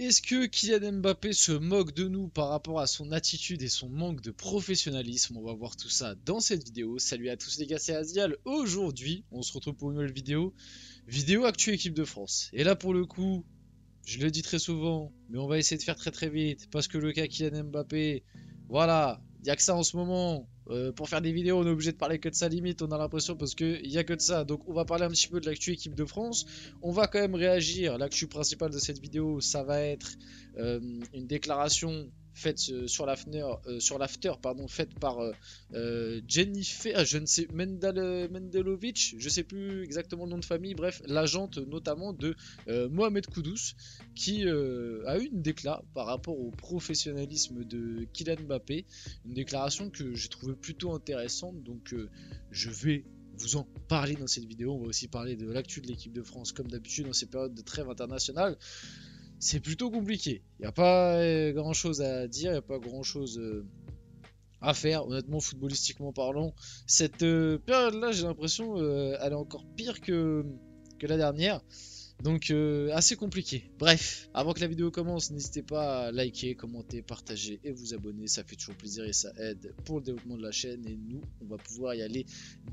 Est-ce que Kylian Mbappé se moque de nous par rapport à son attitude et son manque de professionnalisme? On va voir tout ça dans cette vidéo. Salut à tous les gars, c'est Azial. Aujourd'hui, on se retrouve pour une nouvelle vidéo actu équipe de France. Et là pour le coup, je le dis très souvent, mais on va essayer de faire très vite parce que le cas Kylian Mbappé, voilà, il n'y a que ça en ce moment. Pour faire des vidéos, on est obligé de parler que de ça limite, on a l'impression parce qu'il n'y a que de ça. Donc on va parler un petit peu de l'actu équipe de France. On va quand même réagir. L'actu principale de cette vidéo, ça va être une déclaration faite sur l'after, pardon, faite par Jennifer, je ne sais, Mendelovic, je sais plus exactement le nom de famille, bref, l'agente notamment de Mohamed Kudus, qui a eu une décla par rapport au professionnalisme de Kylian Mbappé, une déclaration que j'ai trouvée plutôt intéressante, donc je vais vous en parler dans cette vidéo. On va aussi parler de l'actu de l'équipe de France, comme d'habitude dans ces périodes de trêve internationale. C'est plutôt compliqué, il n'y a pas grand chose à dire, il n'y a pas grand chose à faire, honnêtement, footballistiquement parlant. Cette période-là, j'ai l'impression, elle est encore pire que la dernière. Donc assez compliqué. Bref, avant que la vidéo commence, n'hésitez pas à liker, commenter, partager et vous abonner. Ça fait toujours plaisir et ça aide pour le développement de la chaîne. Et nous, on va pouvoir y aller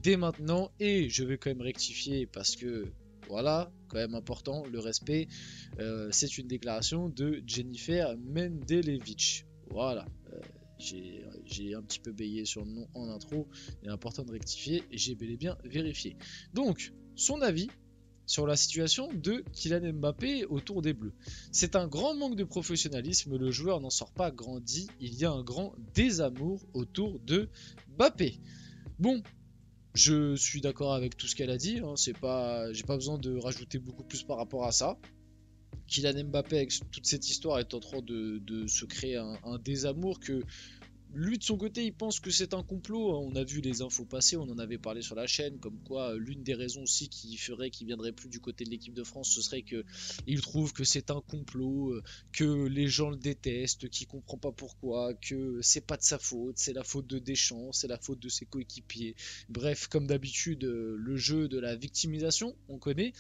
dès maintenant. Et je vais quand même rectifier parce que, voilà, quand même important, le respect. C'est une déclaration de Jennifer Mendelovic. Voilà. J'ai un petit peu bégayé sur le nom en intro. Il est important de rectifier et j'ai bel et bien vérifié. Donc, son avis sur la situation de Kylian Mbappé autour des Bleus. C'est un grand manque de professionnalisme, le joueur n'en sort pas grandi, il y a un grand désamour autour de Mbappé. Bon, je suis d'accord avec tout ce qu'elle a dit, hein, j'ai pas besoin de rajouter beaucoup plus par rapport à ça. Kylian Mbappé avec toute cette histoire est en train de se créer un désamour que lui de son côté il pense que c'est un complot. On a vu les infos passer, on en avait parlé sur la chaîne, comme quoi l'une des raisons aussi qui ferait qu'il viendrait plus du côté de l'équipe de France, ce serait que il trouve que c'est un complot, que les gens le détestent, qu'il comprend pas pourquoi, que c'est pas de sa faute, c'est la faute de Deschamps, c'est la faute de ses coéquipiers. Bref, comme d'habitude, le jeu de la victimisation, on connaît.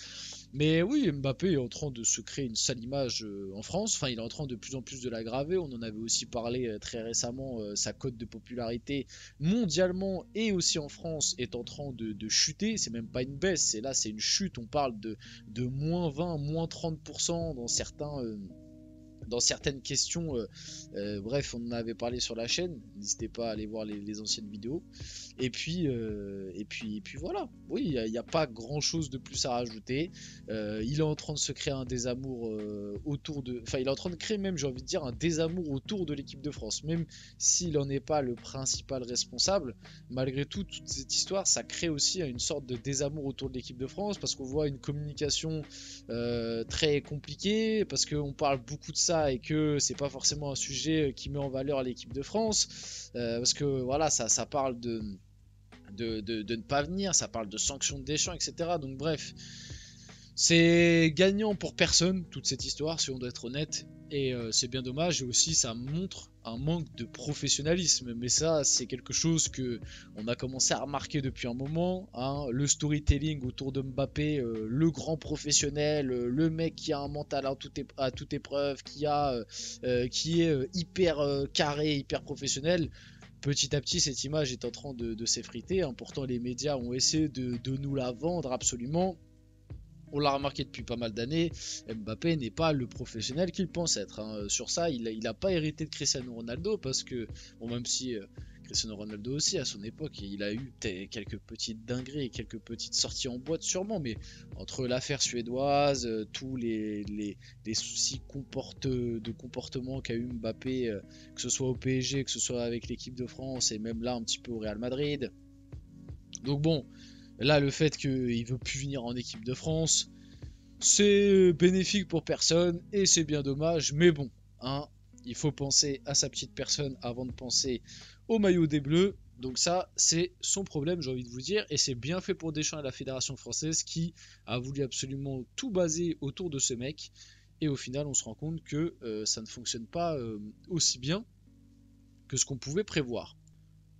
Mais oui, Mbappé est en train de se créer une sale image en France. Enfin, il est en train de plus en plus de l'aggraver. On en avait aussi parlé très récemment. Sa cote de popularité mondialement et aussi en France est en train de chuter. C'est même pas une baisse, c'est une chute. On parle de moins 20, moins 30% dans certaines questions. Bref, on en avait parlé sur la chaîne. N'hésitez pas à aller voir les anciennes vidéos. Et puis voilà. Oui, il n'y a pas grand chose de plus à rajouter. Il est en train de se créer un désamour autour de. Enfin, il est en train de créer même, j'ai envie de dire, un désamour autour de l'équipe de France. Même s'il n'en est pas le principal responsable, malgré tout, toute cette histoire, ça crée aussi une sorte de désamour autour de l'équipe de France parce qu'on voit une communication très compliquée, parce qu'on parle beaucoup de ça et que c'est pas forcément un sujet qui met en valeur l'équipe de France, parce que voilà, ça parle de ne pas venir, ça parle de sanctions de Deschamps, etc. Donc bref, c'est gagnant pour personne toute cette histoire, si on doit être honnête, et c'est bien dommage. Et aussi ça montre un manque de professionnalisme, mais ça c'est quelque chose que on a commencé à remarquer depuis un moment, hein. Le storytelling autour de Mbappé, le grand professionnel, le mec qui a un mental à toute épreuve, qui est hyper carré, hyper professionnel. Petit à petit, cette image est en train de s'effriter, hein. Pourtant les médias ont essayé de nous la vendre absolument. On l'a remarqué depuis pas mal d'années, Mbappé n'est pas le professionnel qu'il pense être, hein. Sur ça, il n'a pas hérité de Cristiano Ronaldo, parce que, bon, même si Cristiano Ronaldo aussi, à son époque, il a eu quelques petites dingueries et quelques petites sorties en boîte sûrement, mais entre l'affaire suédoise, tous les soucis de comportement qu'a eu Mbappé, que ce soit au PSG, que ce soit avec l'équipe de France, et même là un petit peu au Real Madrid. Donc bon, là, le fait qu'il veut plus venir en équipe de France, c'est bénéfique pour personne et c'est bien dommage. Mais bon, hein, il faut penser à sa petite personne avant de penser au maillot des Bleus. Donc ça, c'est son problème, j'ai envie de vous dire. Et c'est bien fait pour Deschamps et la Fédération française qui a voulu absolument tout baser autour de ce mec. Et au final, on se rend compte que ça ne fonctionne pas aussi bien que ce qu'on pouvait prévoir.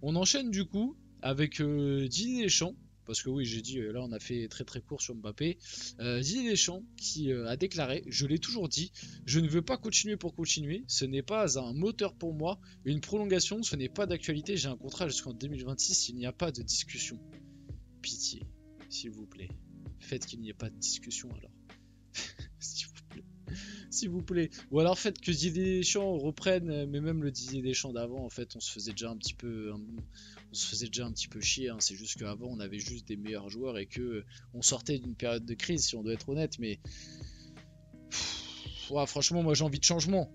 On enchaîne du coup avec Didier Deschamps, parce que oui, j'ai dit, là on a fait très très court sur Mbappé. Didier Deschamps qui a déclaré, je l'ai toujours dit, je ne veux pas continuer pour continuer, ce n'est pas un moteur pour moi, une prolongation, ce n'est pas d'actualité, j'ai un contrat jusqu'en 2026, il n'y a pas de discussion. Pitié, s'il vous plaît, faites qu'il n'y ait pas de discussion alors. S'il vous plaît. S'il vous plaît. Ou alors faites que Didier Deschamps reprenne, mais même le Didier Deschamps d'avant, en fait, on se faisait déjà un petit peu, chier. Hein. C'est juste qu'avant, on avait juste des meilleurs joueurs et que on sortait d'une période de crise, si on doit être honnête. Mais ouais, franchement, moi, j'ai envie de changement.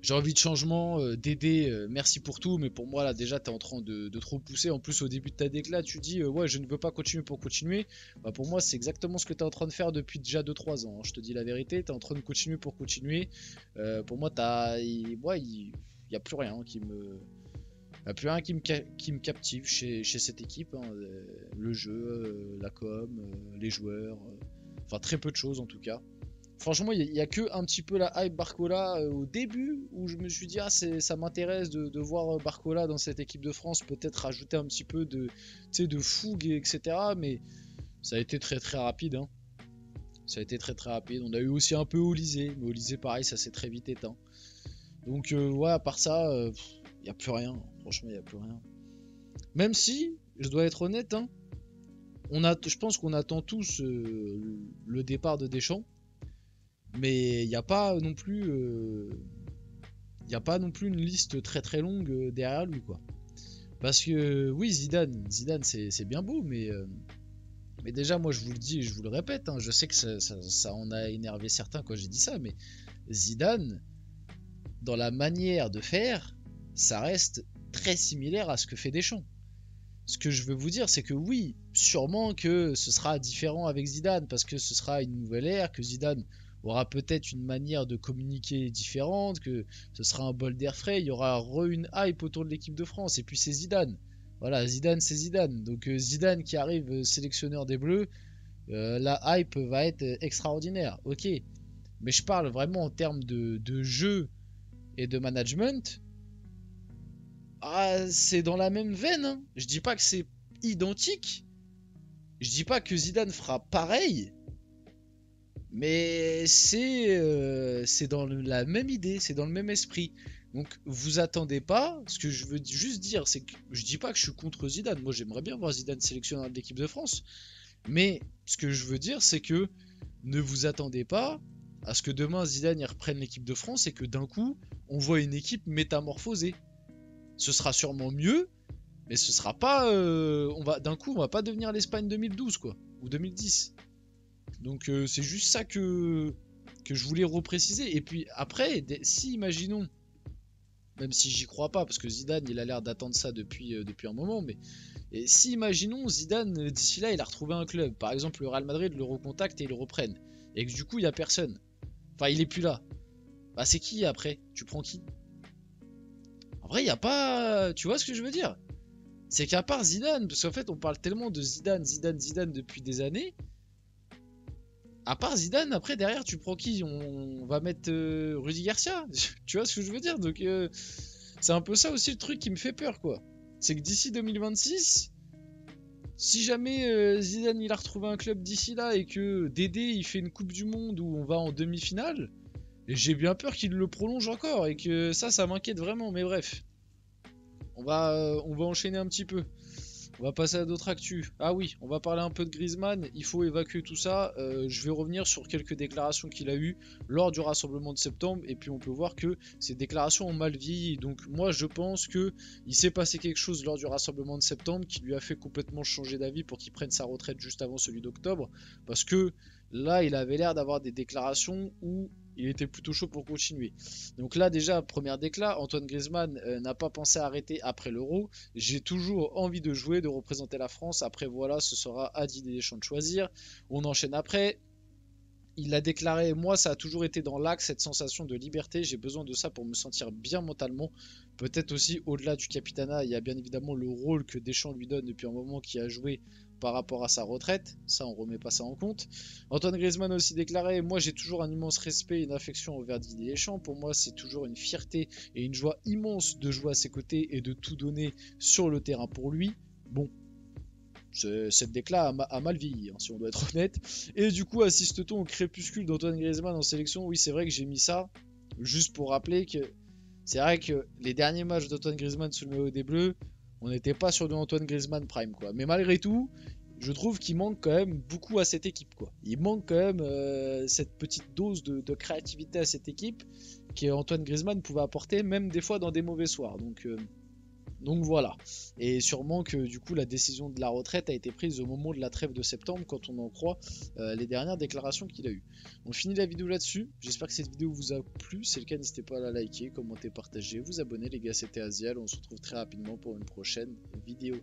J'ai envie de changement, d'aider, merci pour tout, mais pour moi là déjà t'es en train de trop pousser. En plus au début de ta déclat tu dis ouais je ne veux pas continuer pour continuer. Bah pour moi c'est exactement ce que t'es en train de faire depuis déjà 2-3 ans, hein. Je te dis la vérité, t'es en train de continuer pour continuer. Pour moi il y a plus rien qui me... Y a plus rien qui me captive chez cette équipe, hein. Le jeu, la com, les joueurs, enfin très peu de choses en tout cas. Franchement, il y a que un petit peu la hype Barcola au début où je me suis dit ah ça m'intéresse de voir Barcola dans cette équipe de France, peut-être rajouter un petit peu de fougue etc. Mais ça a été très très rapide, hein. Ça a été très très rapide. On a eu aussi un peu Olysée, mais Olysée pareil ça s'est très vite éteint. Donc ouais à part ça, il n'y a plus rien. Franchement il n'y a plus rien. Même si je dois être honnête, hein, je pense qu'on attend tous le départ de Deschamps. Mais il n'y a pas non plus une liste très très longue derrière lui quoi. Parce que oui Zidane c'est bien beau mais déjà moi je vous le dis et je vous le répète, hein, je sais que ça en a énervé certains quand j'ai dit ça, mais Zidane dans la manière de faire ça reste très similaire à ce que fait Deschamps. Ce que je veux vous dire c'est que oui sûrement que ce sera différent avec Zidane parce que ce sera une nouvelle ère, que Zidane aura peut-être une manière de communiquer différente, que ce sera un bol d'air frais, il y aura une hype autour de l'équipe de France, et puis c'est Zidane. Voilà, Zidane c'est Zidane. Donc Zidane qui arrive sélectionneur des Bleus, la hype va être extraordinaire, ok. Mais je parle vraiment en termes de jeu et de management. Ah, c'est dans la même veine, hein. Je dis pas que c'est identique. Je dis pas que Zidane fera pareil. Mais c'est dans la même idée, c'est dans le même esprit. Donc vous attendez pas, ce que je veux juste dire, c'est que je dis pas que je suis contre Zidane. Moi j'aimerais bien voir Zidane sélectionneur de l'équipe de France. Mais ce que je veux dire, c'est que ne vous attendez pas à ce que demain Zidane il reprenne l'équipe de France et que d'un coup on voit une équipe métamorphosée. Ce sera sûrement mieux, mais ce sera pas. D'un coup on va pas devenir l'Espagne 2012 quoi, ou 2010. Donc c'est juste ça que je voulais repréciser. Et puis après, si imaginons, même si j'y crois pas, parce que Zidane il a l'air d'attendre ça depuis un moment, mais si imaginons Zidane d'ici là il a retrouvé un club, par exemple le Real Madrid le recontacte et ils le reprennent, et que du coup il y a personne, enfin il est plus là, bah c'est qui après? Tu prends qui? En vrai il y a pas, tu vois ce que je veux dire? C'est qu'à part Zidane, parce qu'en fait on parle tellement de Zidane depuis des années. À part Zidane, après derrière tu prends qui? On va mettre Rudy Garcia. Tu vois ce que je veux dire? Donc c'est un peu ça aussi le truc qui me fait peur quoi. C'est que d'ici 2026, si jamais Zidane il a retrouvé un club d'ici là et que Dédé il fait une coupe du monde où on va en demi-finale, j'ai bien peur qu'il le prolonge encore et que ça m'inquiète vraiment. Mais bref, on va enchaîner un petit peu. On va passer à d'autres actus. Ah oui, on va parler un peu de Griezmann. Il faut évacuer tout ça. Je vais revenir sur quelques déclarations qu'il a eues lors du rassemblement de septembre. Et puis on peut voir que ces déclarations ont mal vieilli. Donc moi je pense que il s'est passé quelque chose lors du rassemblement de septembre qui lui a fait complètement changer d'avis pour qu'il prenne sa retraite juste avant celui d'octobre. Parce que là il avait l'air d'avoir des déclarations où il était plutôt chaud pour continuer. Donc là déjà, première déclat, Antoine Griezmann n'a pas pensé à arrêter après l'Euro. J'ai toujours envie de jouer, de représenter la France. Après voilà, ce sera à Didier Deschamps de choisir. On enchaîne après. Il a déclaré, moi ça a toujours été dans l'axe, cette sensation de liberté, j'ai besoin de ça pour me sentir bien mentalement. Peut-être aussi au-delà du capitanat, il y a bien évidemment le rôle que Deschamps lui donne depuis un moment qui a joué par rapport à sa retraite, ça on remet pas ça en compte. Antoine Griezmann a aussi déclaré, moi j'ai toujours un immense respect et une affection envers Didier Deschamps, pour moi c'est toujours une fierté et une joie immense de jouer à ses côtés et de tout donner sur le terrain pour lui. Bon, Cette décla a mal vieilli, hein, si on doit être honnête. Et du coup, assiste-t-on au crépuscule d'Antoine Griezmann en sélection? Oui, c'est vrai que j'ai mis ça, juste pour rappeler que c'est vrai que les derniers matchs d'Antoine Griezmann sous le maillot des Bleus, on n'était pas sur de Antoine Griezmann prime, quoi. Mais malgré tout, je trouve qu'il manque quand même beaucoup à cette équipe, quoi. Il manque quand même cette petite dose de créativité à cette équipe qu'Antoine Griezmann pouvait apporter, même des fois dans des mauvais soirs. Donc voilà. Et sûrement que du coup la décision de la retraite a été prise au moment de la trêve de septembre quand on en croit les dernières déclarations qu'il a eues. On finit la vidéo là-dessus. J'espère que cette vidéo vous a plu. Si c'est le cas, n'hésitez pas à la liker, commenter, partager, vous abonner les gars. C'était Azial. On se retrouve très rapidement pour une prochaine vidéo.